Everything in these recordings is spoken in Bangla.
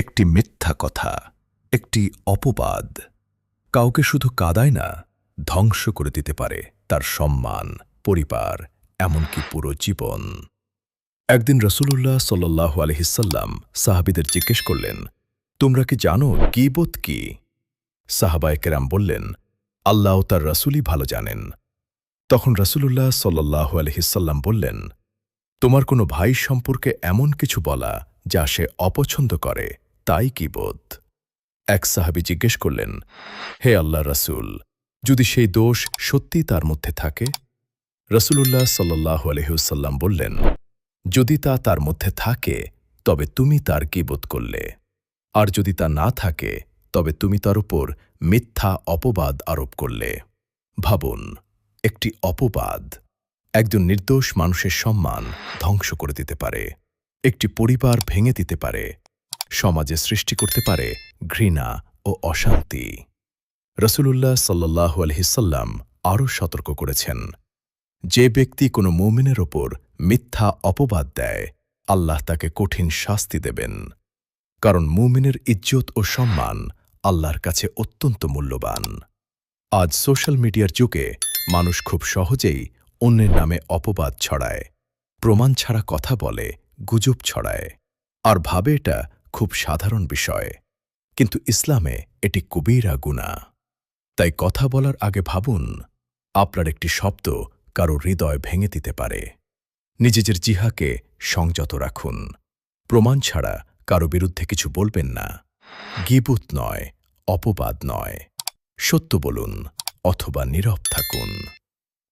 একটি মিথ্যা কথা, একটি অপবাদ কাউকে শুধু কাঁদায় না, ধ্বংস করে দিতে পারে তার সম্মান, পরিবার, এমনকি পুরো জীবন। একদিন রাসূলুল্লাহ সাল্লাল্লাহু আলাইহি সাল্লাম সাহাবীদের জিজ্ঞেস করলেন, তোমরা কি জানো গীবত কি? সাহাবায়ে কেরাম বললেন, আল্লাহ ও তার রাসূলই ভালো জানেন। তখন রাসূলুল্লাহ সাল্লাল্লাহু আলাইহি সাল্লাম বললেন, তোমার কোনো ভাই সম্পর্কে এমন কিছু বলা যা সে অপছন্দ করে, তাই গীবত। এক সাহাবী জিজ্ঞেস করলেন, হে আল্লাহর রাসূল, যদি সেই দোষ সত্যি তার মধ্যে থাকে? রাসূলুল্লাহ সাল্লাল্লাহু আলাইহি ওয়াসাল্লাম বললেন, যদি তা তার মধ্যে থাকে তবে তুমি তার গীবত করলে, আর যদি তা না থাকে তবে তুমি তার উপর মিথ্যা অপবাদ আরোপ করলে। ভাবুন, একটি অপবাদ একজন নির্দোষ মানুষের সম্মান ধ্বংস করে দিতে পারে, একটি পরিবার ভেঙে দিতে পারে, সমাজে সৃষ্টি করতে পারে ঘৃণা ও অশান্তি। রাসূলুল্লাহ সাল্লাল্লাহু আলাইহি সাল্লাম আরও সতর্ক করেছেন, যে ব্যক্তি কোনো মুমিনের ওপর মিথ্যা অপবাদ দেয়, আল্লাহ তাকে কঠিন শাস্তি দেবেন। কারণ মুমিনের ইজ্জত ও সম্মান আল্লাহর কাছে অত্যন্ত মূল্যবান। আজ সোশ্যাল মিডিয়ার যুগে মানুষ খুব সহজেই অন্যের নামে অপবাদ ছড়ায়, প্রমাণ ছাড়া কথা বলে, গুজব ছড়ায়, আর ভাবে এটা খুব সাধারণ বিষয়। কিন্তু ইসলামে এটি কবিরা গুনাহ। তাই কথা বলার আগে ভাবুন, আপনার একটি শব্দ কারো হৃদয় ভেঙে দিতে পারে। নিজের জিহ্বাকে সংযত রাখুন, প্রমাণ ছাড়া কারো বিরুদ্ধে কিছু বলবেন না। গীবত নয়, অপবাদ নয়, সত্য বলুন অথবা নীরব থাকুন।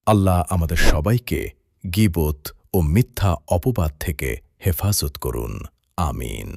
আল্লাহ আমাদের সবাইকে গীবত ও মিথ্যা অপবাদ থেকে হেফাজত করুন। আমিন।